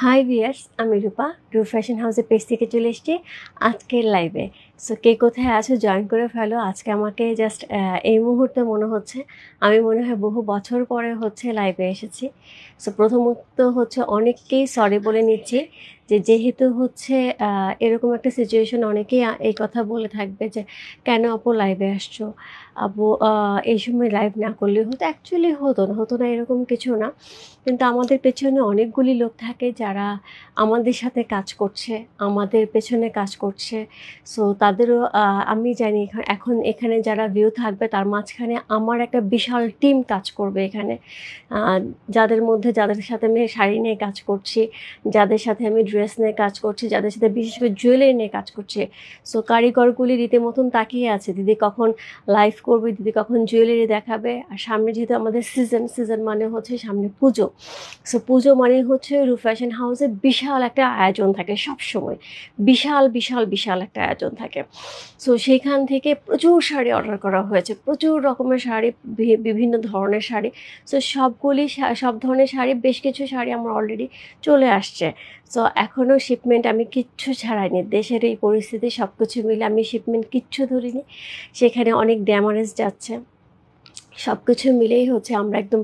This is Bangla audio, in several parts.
হাই ভিয়ার্স, আমি রূপা ফ্যাশন হাউসের পেজ থেকে চলে এসেছি আজকের লাইভে। সো কে কোথায় আছো জয়েন করে ফেলো। আজকে আমাকে জাস্ট এই মুহূর্তে মনে হচ্ছে আমি মনে হয় বহু বছর পরে হচ্ছে লাইভে এসেছি। সো প্রথমত হচ্ছে অনেককেই সরি বলে নিচ্ছি যেহেতু হচ্ছে এরকম একটা সিচুয়েশন অনেকেই এই কথা বলে থাকবে যে কেন আপু লাইভে আসছো, আপু এই সময় লাইভ না করলে হতো। অ্যাকচুয়ালি হতো না এরকম কিছু না, কিন্তু আমাদের পেছনে অনেকগুলি লোক থাকে যারা আমাদের সাথে কাজ করছে, আমাদের পেছনে কাজ করছে। সো তাদেরও আমি জানি এখন এখানে যারা ভিউ থাকবে তার মাঝখানে আমার একটা বিশাল টিম কাজ করবে এখানে, যাদের সাথে আমি শাড়ি নিয়ে কাজ করছি, যাদের সাথে আমি ড্রেস নিয়ে কাজ করছি, যাদের সাথে বিশেষ করে জুয়েলারি নিয়ে কাজ করছি। সো কারিগরগুলি রীতিমতন তাকিয়ে আছে দিদি কখন লাইভ করবে, দিদি কখন জুয়েলারি দেখাবে। আর সামনে যেহেতু আমাদের সিজন মানে হচ্ছে সামনে পুজো। সো পুজো মানে হচ্ছে ফ্যাশন হাউসে বিশাল একটা আয়োজন থাকে, সব সময় বিশাল বিশাল বিশাল একটা আয়োজন থাকে। সো সেইখান থেকে প্রচুর শাড়ি অর্ডার করা হয়েছে, প্রচুর রকমের শাড়ি, বিভিন্ন ধরনের শাড়ি। সো সব ধরনের শাড়ি, বেশ কিছু শাড়ি আমার অলরেডি চলে আসছে। সো এখনও শিপমেন্ট আমি কিচ্ছু ছাড়াইনি। দেশের এই পরিস্থিতি সব কিছু মিলে আমি শিপমেন্ট কিচ্ছু ধরিনি। সেখানে অনেক ড্যামারেজ যাচ্ছে, সব কিছু মিলেই হচ্ছে আমরা একদম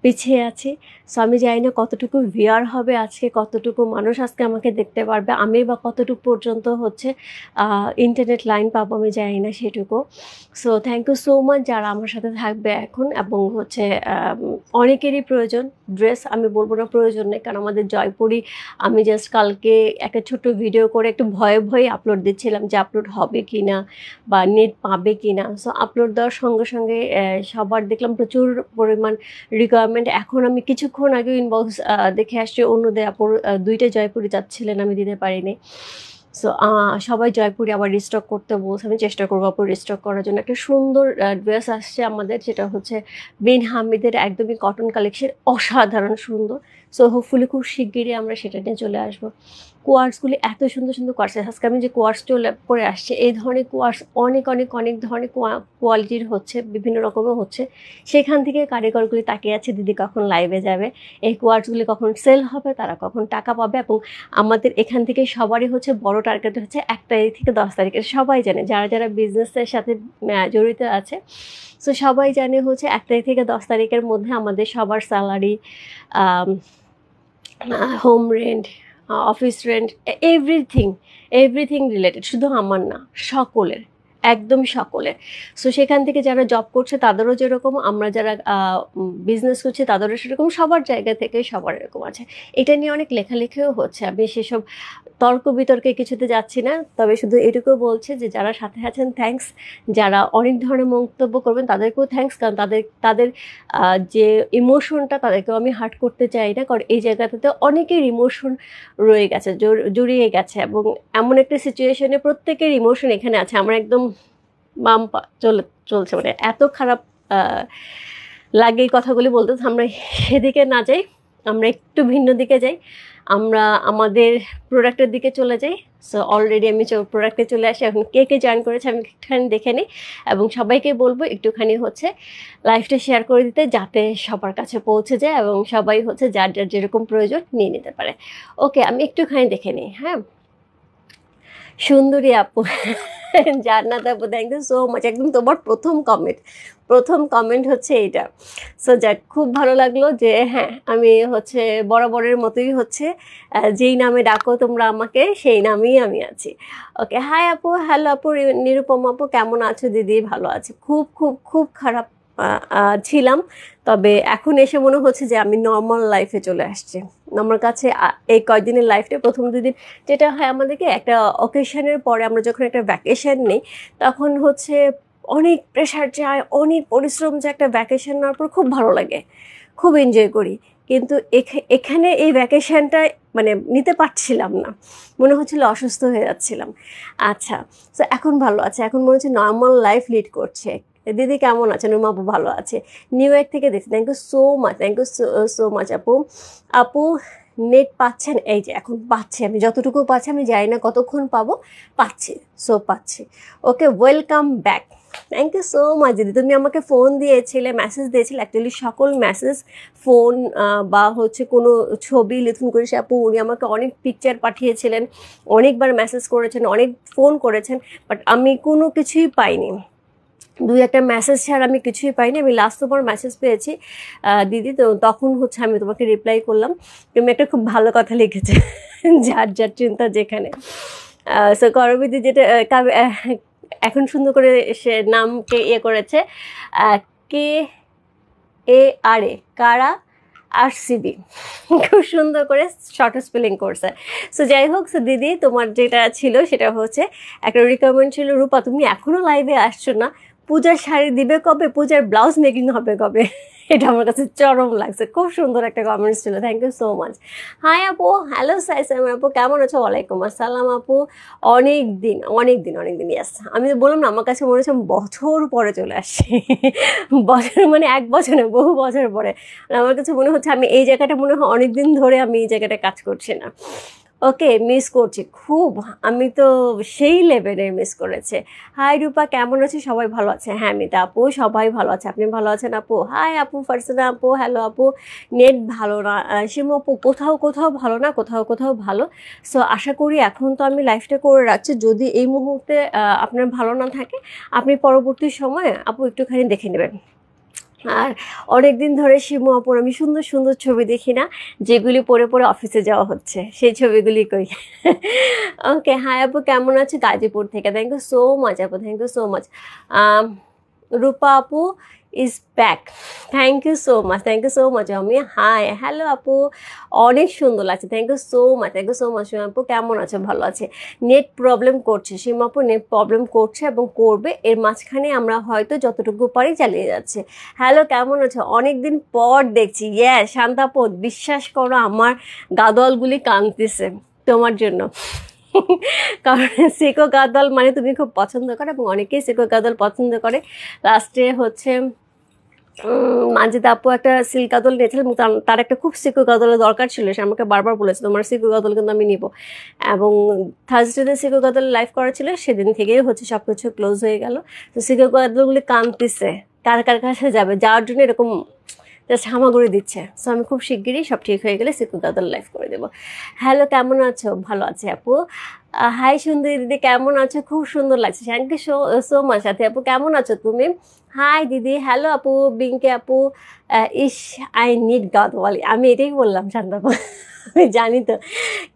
পিছিয়ে আছি। সো আমি জানি না কতটুকু ভিউয়ার হবে আজকে, কতটুকু মানুষ আজকে আমাকে দেখতে পারবে, আমি বা কতটুকু পর্যন্ত হচ্ছে ইন্টারনেট লাইন পাবো আমি জানি না সেটুকু। So thank you so much যারা আমার সাথে থাকবে এখন। এবং হচ্ছে অনেকেরই প্রয়োজন ড্রেস, আমি বলবো না প্রয়োজন নেই, কারণ আমাদের জয়পুরি আমি জাস্ট কালকে একটা ছোট্ট ভিডিও করে একটু ভয়ে ভয়ে আপলোড দিচ্ছিলাম যে আপলোড হবে কি না বা নেট পাবে কি না। সো আপলোড দেওয়ার সঙ্গে সঙ্গে সবার দেখলাম প্রচুর পরিমাণ রিকোয়ারমেন্ট। এখন আমি কিছুক্ষণ আগে ইনবক্স দেখে আসছি অন্যদের আপুর দুইটা জয়পুরি যাচ্ছিলেন, আমি দিতে পারিনি। সো সবাই জয়পুরি আবার রিস্টক করতে বলছে, আমি চেষ্টা করবো আপুর রিস্টক করার জন্য। একটা সুন্দর ড্রেস আসছে আমাদের, যেটা হচ্ছে বিন হামিদের একদমই কটন কালেকশন, অসাধারণ সুন্দর। সো হোপফুলি খুব শিগগিরই আমরা সেটা নিয়ে চলে আসবো। কোয়ার্সগুলি এত সুন্দর সুন্দর কোয়ার্স, আজকে আমি যে কোয়ার্স চলে করে আসছে, এই ধরনের কোয়ার্স অনেক অনেক অনেক ধরনের কোয়ালিটির হচ্ছে, বিভিন্ন রকমের হচ্ছে। সেখান থেকে কারিগরগুলি তাকিয়ে আছে দিদি কখন লাইভে যাবে, এই কোয়ার্সগুলি কখন সেল হবে, তারা কখন টাকা পাবে। এবং আমাদের এখান থেকে সবারই হচ্ছে বড় টার্গেট হচ্ছে 1 তারিখ থেকে 10 তারিখে। সবাই জানে যারা যারা বিজনেসের সাথে জড়িত আছে। সো সবাই জানে হচ্ছে 1 তারিখ থেকে 10 তারিখের মধ্যে আমাদের সবার salary, home rent, office rent, everything related, শুধু আমার না, সকলের, একদম সকলের। সো সেখান থেকে যারা জব করছে তাদেরও যেরকম, আমরা যারা বিজনেস করছি তাদেরও সেরকম, সবার জায়গা থেকে সবার এরকম আছে। এটা নিয়ে অনেক লেখালেখিও হচ্ছে, আমি সেসব তর্ক বিতর্কে কিছুতে যাচ্ছি না। তবে শুধু এটুকু বলছে যে যারা সাথে আছেন থ্যাঙ্কস, যারা অনেক ধরনের মন্তব্য করবেন তাদেরকেও থ্যাঙ্কস, কারণ তাদের যে ইমোশনটা তাদেরকেও আমি হার্ট করতে চাই না, কারণ এই জায়গাটাতে অনেকের ইমোশন রয়ে গেছে, জড়িয়ে গেছে। এবং এমন একটা সিচুয়েশনে প্রত্যেকের ইমোশন এখানে আছে। আমরা একদম বাম পা চলছে, মানে এত খারাপ লাগে এই কথাগুলি বলতে। আমরা সেদিকে না যাই, আমরা একটু ভিন্ন দিকে যাই, আমরা আমাদের প্রোডাক্টের দিকে চলে যাই। সো অলরেডি আমি প্রোডাক্টে চলে আসি। এখন কে কে জয়েন করেছে আমি একটুখানি দেখে নিই, এবং সবাইকে বলবো একটুখানি হচ্ছে লাইভটা শেয়ার করে দিতে, যাতে সবার কাছে পৌঁছে যায় এবং সবাই হচ্ছে যার যার যেরকম প্রয়োজন নিয়ে নিতে পারে। ওকে, আমি একটুখানি দেখে নিই। হ্যাঁ, সুন্দরী আপু, জান্নাত আপু, থ্যাংক ইউ সো মাচ। একদম তোমার প্রথম কমেন্ট হচ্ছে এইটা। সো যাক, খুব ভালো লাগলো যে হ্যাঁ আমি হচ্ছে বরাবরের মতোই হচ্ছে যেই নামে ডাকো তোমরা আমাকে সেই নামেই আমি আছি। ওকে, হাই আপু, হ্যালো আপু, নিরুপম আপু, কেমন আছো দিদি? ভালো আছি, খুব খুব খুব খারাপ ছিলাম, তবে এখন এসে মনে হচ্ছে যে আমি নর্মাল লাইফে চলে আসছি। আমার কাছে এই কয়েকদিনের লাইফটা, প্রথম 2 দিন যেটা হয় আমাদেরকে একটা অকেশনের পরে আমরা যখন একটা ভ্যাকেশন নিই তখন হচ্ছে অনেক প্রেশার যায়, অনেক পরিশ্রম যায়। একটা ভ্যাকেশন নেওয়ার পর খুব ভালো লাগে, খুব এনজয় করি। কিন্তু এখানে এই ভ্যাকেশনটা মানে নিতে পারছিলাম না, মনে হচ্ছিল অসুস্থ হয়ে যাচ্ছিলাম। আচ্ছা, তো এখন ভালো আছে, এখন মনে হচ্ছে নর্মাল লাইফ লিড করছে। দিদি কেমন আছেন? রুমা আপু ভালো আছে, নিউ ইয়র্ক থেকে দেখছি। Thank you so much, thank you so much আপু। আপু নেট পাচ্ছেন? এই যে এখন পাচ্ছি, আমি যতটুকু পাচ্ছি, আমি জানি না কতক্ষণ পাবো, পাচ্ছি। সো পাচ্ছি। Okay, welcome back. Thank you so much দিদি, তুমি আমাকে ফোন দিয়েছিলে, মেসেজ দিয়েছিলে। অ্যাকচুয়ালি সকল মেসেজ, ফোন বা হচ্ছে কোনো ছবি লিথুন করিস আপু উনি আমাকে অনেক পিকচার পাঠিয়েছিলেন, অনেকবার মেসেজ করেছেন, অনেক ফোন করেছেন, বাট আমি কোনো কিছুই পাইনি। দুই একটা মেসেজ ছাড়া আমি কিছুই পাইনি। আমি লাস্ট তোমার মেসেজ পেয়েছি দিদি, তো তখন হচ্ছে আমি তোমাকে রিপ্লাই করলাম। তুমি একটা খুব ভালো কথা লিখেছে, যার যার চিন্তা যেখানে। সো করবিদি যেটা এখন সুন্দর করে সে নামকে ইয়ে করেছে, কে এ আর এ, কারা RCB, খুব সুন্দর করে শর্ট স্পেলিং করছে। সো যাই হোক, সো দিদি তোমার যেটা ছিল সেটা হচ্ছে একটা রিকমেন্ড ছিল, রূপা তুমি এখনো লাইভে আসছো না, পূজার শাড়ি দিবে কবে, পূজার ব্লাউজ মেকিং হবে কবে? এটা আমার কাছে চরম লাগছে। খুব সুন্দর একটা কমেন্টস ছিল, thank you so much. Hi আপু, হ্যালো সাইসাম আপু, কেমন আছো? ওয়ালাইকুম আসসালাম আপু, অনেক দিন ইয়াস। আমি তো বললাম না, আমার কাছে মনে হচ্ছে বছর পরে চলে আসছি। বছর মানে 1 বছর না, বহু বছর পরে। আমার কাছে মনে হচ্ছে আমি এই জায়গাটা মনে হয় অনেকদিন ধরে আমি এই জায়গাটা কাজ করছি না। ওকে, মিস করছি খুব, আমি তো সেই লেভেলে মিস করেছে। হাই রূপা, কেমন আছে? সবাই ভালো আছে? হ্যাঁ মিতা আপু, সবাই ভালো আছে। আপনি ভালো আছেন আপু? হাই আপু, ফারসানা আপু, হ্যালো আপু। নেট ভালো না শিমু আপু, কোথাও কোথাও ভালো না, কোথাও কোথাও ভালো। সো আশা করি এখন তো আমি লাইফটা করে রাখছি, যদি এই মুহূর্তে আপনার ভালো না থাকে, আপনি পরবর্তী সময়ে আপু একটুখানি দেখে নেবেন। আর অনেক দিন ধরে শিমু আপুর আমি সুন্দর সুন্দর ছবি দেখি না, যেগুলি পরে পরে অফিসে যাওয়া হচ্ছে, সেই ছবিগুলি কই। ওকে, হাই আপু, কেমন আছে? গাজীপুর থেকে, থ্যাংক ইউ সো মাচ আপু, thank you so much. Rupa আপু is back, thank you so much, thank you so much. আমি হাই, হ্যালো আপু, অনেক সুন্দর লাগছে, thank you so much, thank you so much. আপু কেমন আছে? ভালো আছে। নেট প্রবলেম করছে সীমাপু, নেট প্রবলেম করছে এবং করবে, এর মাঝখানে আমরা হয়তো যতটুকু পারি চালিয়ে যাচ্ছে। হ্যালো, কেমন আছো? অনেকদিন পর দেখছি। ইয়েস শান্তাপদ, বিশ্বাস করো আমার গাদলগুলি কাঁদতেছে তোমার জন্য। কারণ সিকো গাদল মানে তুমি খুব পছন্দ করো, এবং অনেকেই সিকো গাদল পছন্দ করে। লাস্টে হচ্ছে মানজিদা আপু একটা সিল্ক গাদল নিয়েছিলেন, এবং তার একটা খুব সিকো গাদলের দরকার ছিল, সে আমাকে বারবার বলেছে তোমার সিকো গাদল কিন্তু আমি নিব। এবং থার্সডেতে সিকো গাদল লাইভ করা ছিল, সেদিন থেকেই হচ্ছে সব কিছু ক্লোজ হয়ে গেল। তো সিকো গাদলগুলি কাঁদতেছে, কার কার কাছে যাবে, যাওয়ার জন্য এরকম জাস্ট হামাগুড়ি দিচ্ছে। সো আমি খুব শিগগিরই সব ঠিক হয়ে গেলে সিকো গাদল লাইভ করে দেবো। হ্যালো, কেমন আছো? ভালো আছে আপু। হাই সুন্দরী দিদি, কেমন আছো? খুব সুন্দর লাগছে, থ্যাংক ইউ সো মাচ। সাথে আপু কেমন আছো তুমি? হাই দিদি, হ্যালো আপু, বিঙ্কে আপু, ইস আই নিড গাদওয়ালি, আমি এটাই বললাম শান্ত আপু। আমি জানি তো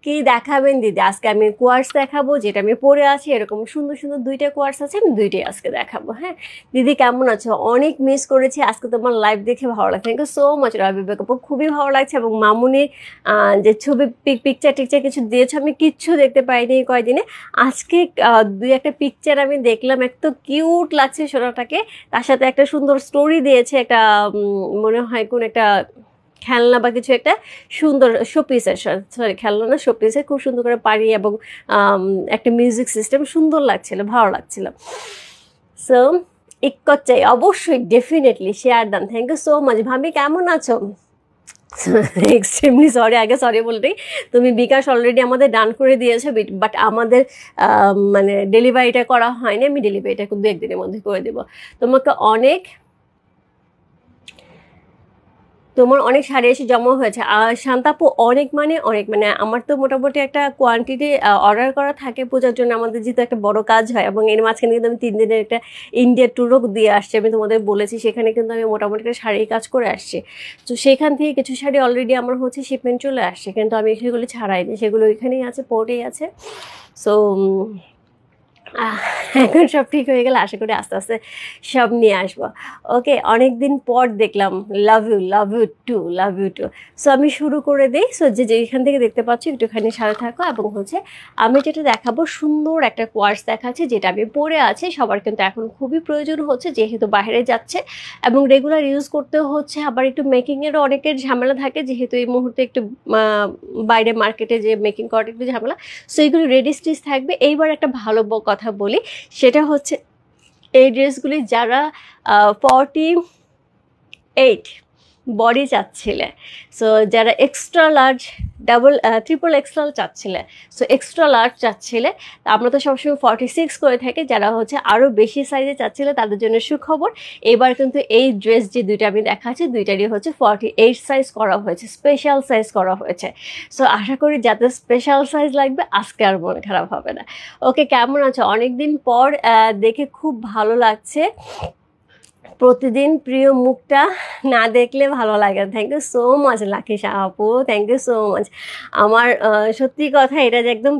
কি দেখাবেন দিদি। আজকে আমি কোয়ার্স দেখাবো, যেটা আমি পরে আছি, এরকম সুন্দর সুন্দর 2টা কোয়ার্স আছে, আমি 2টাই আজকে দেখাবো। হ্যাঁ দিদি, কেমন আছো? অনেক মিস করেছি, আজকে তোমার লাইভ দেখে ভালো লাগছে, থ্যাংক ইউ সো মাচ রবি আপু, খুবই ভালো লাগছে। এবং মামুনির যে ছবি পিকচার টিকচার কিছু দিয়েছো, আমি কিচ্ছু দেখতে পাইনি এই কয়দিনে। আজকে 2-1টা পিকচার আমি দেখলাম, এত কিউট লাগছে সোনাটাকে। তার সাথে একটা সুন্দর স্টোরি দিয়েছে, একটা মনে হয় কোন একটা খেলনা বা কিছু একটা সুন্দর শোপিসের, সরি খেলনা না, শোপিসের, খুব সুন্দর করে পারি, এবং একটা মিউজিক সিস্টেম সুন্দর লাগছিল, ভালো লাগছিল। সো চাই অবশ্যই, ডেফিনেটলি শেয়ার দান, থ্যাংক ইউ সো মাচ। ভাবি কেমন আছো? এক্সট্রিমলি সরি, আগে সরি বলতে, তুমি বিকাশ অলরেডি আমাদের ডান করে দিয়েছো, বাট আমাদের মানে ডেলিভারিটা করা হয়নি, আমি ডেলিভারিটা 2-1 দিনের মধ্যে করে দেবো। তোমাকে তোমার অনেক শাড়ি এসে জমা হয়েছে। আর শান্তাপু, অনেক মানে আমার তো মোটামুটি একটা কোয়ান্টিটি অর্ডার করা থাকে পূজার জন্য, আমাদের যেহেতু একটা বড় কাজ হয়, এবং এর মাঝখানে কিন্তু আমি 3 দিনের একটা ইন্ডিয়া ট্যুরও দিয়ে আসছি, আমি তোমাদের বলেছি, সেখানে কিন্তু আমি মোটামুটি একটা শাড়ির কাজ করে আসছি। তো সেখান থেকে কিছু শাড়ি অলরেডি আমার হচ্ছে শিপমেন্ট চলে আসছে, কিন্তু আমি সেগুলো ছাড়াইনি, সেগুলো ওইখানেই আছে, পোর্টেই আছে। সো এখন সব ঠিক হয়ে গেলে আশা করি আস্তে আস্তে সব নিয়ে আসবো। ওকে, অনেক দিন পর দেখলাম, লাভ ইউ টু। সো আমি শুরু করে দিই। সো যেখান থেকে দেখতে পাচ্ছি একটুখানি সাথে থাকো, এবং হচ্ছে আমি যেটা দেখাবো সুন্দর একটা কোয়ার্স দেখাচ্ছে, যেটা আমি পরে আছি, সবার কিন্তু এখন খুবই প্রয়োজন হচ্ছে, যেহেতু বাইরে যাচ্ছে এবং রেগুলার ইউজ করতে হচ্ছে। আবার একটু মেকিংয়েরও অনেকের ঝামেলা থাকে, যেহেতু এই মুহূর্তে একটু বাইরে মার্কেটে যে মেকিং করাটা একটু ঝামেলা। সো এইগুলি রেডি স্টিচ থাকবে। এইবার একটা ভালো কথা বলি, সেটা হচ্ছে এই ড্রেসগুলি যারা 48 বডি চাচ্ছিলে, সো যারা এক্সট্রা লার্জ ট্রিপল এক্সেল চাচ্ছিলে, সো এক্সট্রা লার্জ চাচ্ছিলে, আমরা তো সবসময় 46 করে থাকি, যারা হচ্ছে আরও বেশি সাইজে চাচ্ছিলে তাদের জন্য সুখবর, এবার কিন্তু এই ড্রেস যে দুইটা আমি দেখাচ্ছি দুইটারই হচ্ছে 48 সাইজ করা হয়েছে, স্পেশাল সাইজ করা হয়েছে। সো আশা করি যাদের স্পেশাল সাইজ লাগবে আজকে আর মন খারাপ হবে না। ওকে, কেমন আছো? অনেকদিন পর দেখে খুব ভালো লাগছে, প্রতিদিন প্রিয় মুখটা না দেখলে ভালো লাগে। থ্যাংক ইউ সো মাচ লাকিশা আপু, থ্যাংক ইউ সো মাচ। আমার সত্যি কথা এটা যে একদম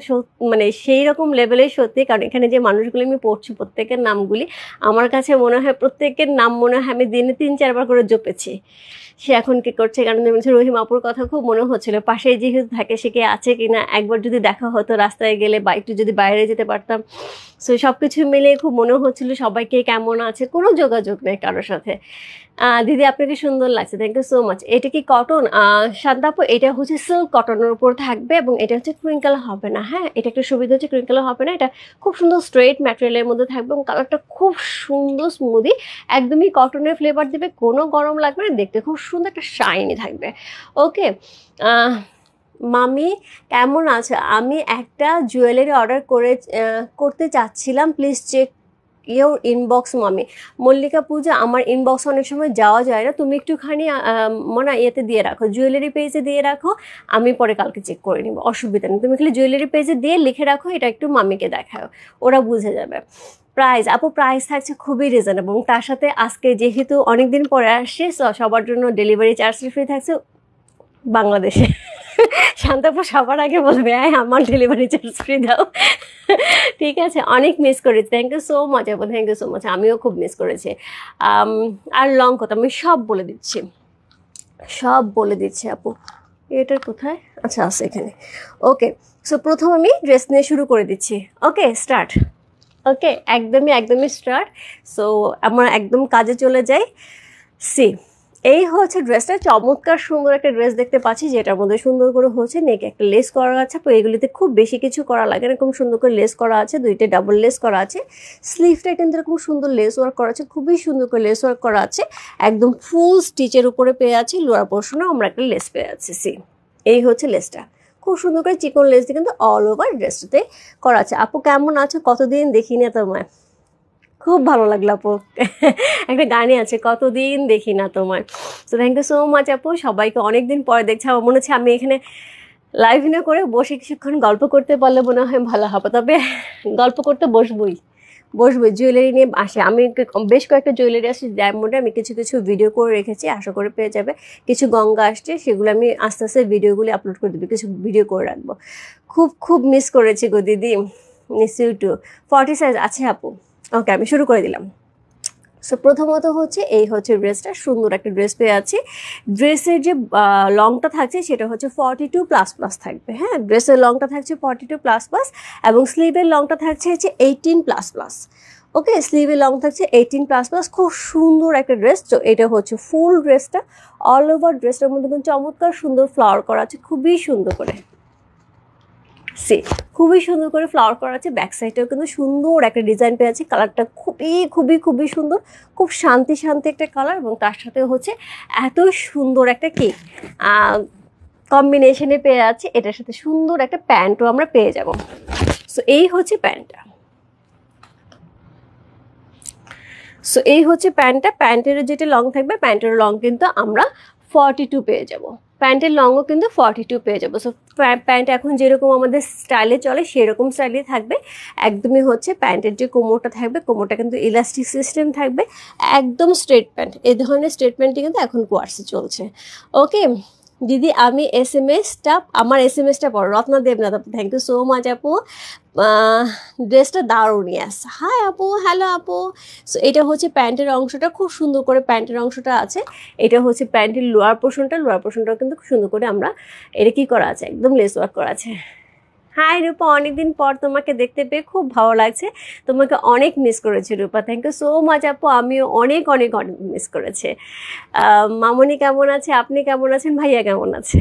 মানে সেই রকম লেভেলের সত্যি, কারণ এখানে যে মানুষগুলো আমি পড়ছি প্রত্যেকের নামগুলি আমার কাছে মনে হয় প্রত্যেকের নাম মনে হয় আমি দিনে 3-4 বার করে জপেছি। সে এখন কি করছে, কারণ রহিম আপুর কথা খুব মনে হচ্ছিল, পাশে যেহেতু থাকে সে কি আছে কিনা, একবার যদি দেখা হতো রাস্তায় গেলে বা একটু যদি বাইরে যেতে পারতাম। সো সব কিছু মিলে খুব মনে হচ্ছিল সবাইকে কেমন আছে, কোনো যোগাযোগ নেই কারোর সাথে। দিদি আপনাকে সুন্দর লাগছে, থ্যাংক ইউ সো মাচ। এটা কি কটন? শান্তাপু, এটা হচ্ছে সিল্ক কটনের উপর থাকবে এবং এটা হচ্ছে ক্রিঙ্কেল হবে না। হ্যাঁ, এটা একটা সুবিধা হচ্ছে ক্রিঙ্কেল হবে না, এটা খুব সুন্দর স্ট্রেট ম্যাটেরিয়ালের মধ্যে থাকবে এবং কালারটা খুব সুন্দর স্মুদি, একদমই কটনের ফ্লেভার দেবে, কোনো গরম লাগবে না, দেখতে খুব সুন্দর একটা শাইনি থাকবে। ওকে, মামি কেমন আছে? আমি একটা জুয়েলারি অর্ডার করতে চাচ্ছিলাম, প্লিজ চেক ইয়োর ইনবক্স মামি। মল্লিকা পূজা, আমার ইনবক্স অনেক সময় যাওয়া যায় না, তুমি একটুখানি মনে ইয়েতে দিয়ে রাখো, জুয়েলারি পেজে দিয়ে রাখো, আমি পরে কালকে চেক করে নিব, অসুবিধা নেই। তুমি খালি জুয়েলারি পেজে দিয়ে লিখে রাখো, এটা একটু মামিকে দেখাও, ওরা বুঝে যাবে। প্রাইস আপু, প্রাইস থাকছে খুবই রিজনেবল এবং তার সাথে আজকে যেহেতু অনেকদিন পরে আসছে সবার জন্য ডেলিভারি চার্জ ফ্রি থাকছে বাংলাদেশে। শান্তাপু সবার আগে বলবে আমার ডেলিভারি চার্জ ফ্রি দাও। ঠিক আছে, অনেক মিস করেছি, থ্যাংক ইউ সো মাচ আপু, থ্যাংক ইউ সো মাচ। আমিও খুব মিস করেছি। আর লং কথা আমি সব বলে দিচ্ছি, সব বলে দিচ্ছি আপু। এটার কোথায়? আচ্ছা আছে এখানে। ওকে, সো প্রথম আমি ড্রেস নিয়ে শুরু করে দিচ্ছি। ওকে, স্টার্ট। ওকে, একদমই স্টার্ট। সো আমরা একদম কাজে চলে যাই। সি, এই হচ্ছে ড্রেসটা, চমৎকার সুন্দর একটা ড্রেস দেখতে পাচ্ছি, যেটার মধ্যে সুন্দর করে হচ্ছে নেকে একটা লেস করা আছে। তো এগুলিতে খুব বেশি কিছু করা লাগে না, এরকম সুন্দর করে লেস করা আছে, দুইটা ডাবল লেস করা আছে। স্লিভটা কিন্তু এরকম সুন্দর লেস ওয়ার্ক করা আছে, খুবই সুন্দর করে লেস ওয়ার্ক করা আছে, একদম ফুল স্টিচের উপরে পেয়ে আছি, লোয়ার পোর্শনেও আমরা একটা লেস পেয়ে আছি। সি, এই হচ্ছে লেসটা, খুব সুন্দর করে চিকন লেস দিয়ে কিন্তু অল ওভার ড্রেসটাতে করা আছে। আপু কেমন আছো? কতদিন দেখি না তোমায়, খুব ভালো লাগলো আপু। একটা গানই আছে, কতদিন দেখি না তোমায়। So thank you so much আপু, সবাইকে অনেকদিন পরে দেখছি। আমার মনে হচ্ছে আমি এখানে লাইভ না করে বসে কিছুক্ষণ গল্প করতে পারলে মনে হয় ভালো হবে, তবে গল্প করতে বসবই, জুয়েলারি নিয়ে আসে। আমি বেশ কয়েকটা জুয়েলারি আসছে ডায়মন্ডে, আমি কিছু কিছু ভিডিও করে রেখেছি, আশা করে পেয়ে যাবে। কিছু গঙ্গা আসছে, সেগুলো আমি আস্তে আস্তে ভিডিওগুলি আপলোড করে দেবো, কিছু ভিডিও করে রাখবো। খুব মিস করেছি গো দিদি, মিস ইউ টু। 40 সাইজ আছে আপু। ওকে, আমি শুরু করে দিলাম। সো প্রথমত হচ্ছে এই হচ্ছে ড্রেসটা, সুন্দর একটা ড্রেস পেয়ে আছি। ড্রেসের যে লংটা থাকছে সেটা হচ্ছে 42++ থাকবে। হ্যাঁ, ড্রেসের লংটা থাকছে 42++ এবং স্লিভের লংটা থাকছে হচ্ছে 18++। ওকে, স্লিভের লং থাকছে 18++। খুব সুন্দর একটা ড্রেস। তো এটা হচ্ছে ফুল ড্রেসটা, অল ওভার ড্রেসটার মধ্যে কিন্তু চমৎকার সুন্দর ফ্লাওয়ার করা আছে, খুবই সুন্দর করে। সি, খুবই সুন্দর করে ফ্লাওয়ার করা আছে, ব্যাক সাইডেও কিন্তু সুন্দর একটা ডিজাইন পেয়ে আছে। কালারটা খুবই সুন্দর, খুব শান্তি একটা কালার এবং তার সাথে হচ্ছে এত সুন্দর একটা কি কম্বিনেশনে পেয়ে আছে। এটার সাথে সুন্দর একটা প্যান্টও আমরা পেয়ে যাব। সো এই হচ্ছে প্যান্টটা। সো এই হচ্ছে প্যান্টটা। প্যান্টের যেটা লং থাকবে, প্যান্টের লং কিন্তু আমরা 42 পেয়ে যাব। প্যান্টের লংও কিন্তু 42 পেয়ে যাবো। সো প্যান্ট এখন যেরকম আমাদের স্টাইলে চলে সেরকম স্টাইলে থাকবে। একদমই হচ্ছে প্যান্টের যে কোমরটা থাকবে, কোমরটা কিন্তু ইলাস্টিক সিস্টেম থাকবে, একদম স্ট্রেট প্যান্ট। এই ধরনের স্ট্রেট প্যান্টটি কিন্তু এখন কোয়ার্সে চলছে। ওকে দিদি, আমি আমার এসএমএসটা পড়ো, রত্না দেবনাথ আপু, থ্যাংক ইউ সো মাচ আপু। ড্রেসটা দারুণ। ইয়াস, হাই আপু, হ্যালো আপু। সো এটা হচ্ছে প্যান্টের অংশটা, খুব সুন্দর করে প্যান্টের অংশটা আছে। এটা হচ্ছে প্যান্টের লোয়ার পোর্শনটাও কিন্তু খুব সুন্দর করে আমরা এটা কি করা আছে, একদম লেস ওয়ার্ক করা আছে। হাই রূপা, অনেকদিন পর তোমাকে দেখতে পেয়ে খুব ভালো লাগছে, তোমাকে অনেক মিস করেছি রূপা, থ্যাংক ইউ সো মাচ আপু। আমিও অনেক মিস করেছি। মামনি কেমন আছে? আপনি কেমন আছেন? ভাইয়া কেমন আছে?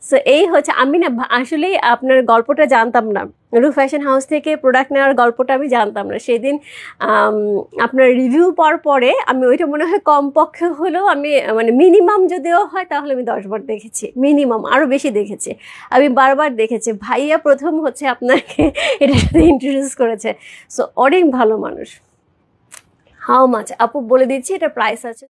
সো এই হচ্ছে, আমি না আসলে আপনার গল্পটা জানতাম না, রু ফ্যাশন হাউস থেকে প্রোডাক্ট নেওয়ার গল্পটা আমি জানতাম না সেদিন। আপনার রিভিউ পর পরে আমি ওইটা মনে হয় কমপক্ষে হলেও আমি মানে মিনিমাম যদিও হয় তাহলে আমি 10 বার দেখেছি, মিনিমাম আরও বেশি দেখেছি, আমি বারবার দেখেছি। ভাইয়া প্রথম হচ্ছে আপনাকে এটার সাথে ইন্ট্রোডিউস করেছে। সো অনেক ভালো মানুষ। হাউ মাচ আপু বলে দিচ্ছি, এটা প্রাইস আছে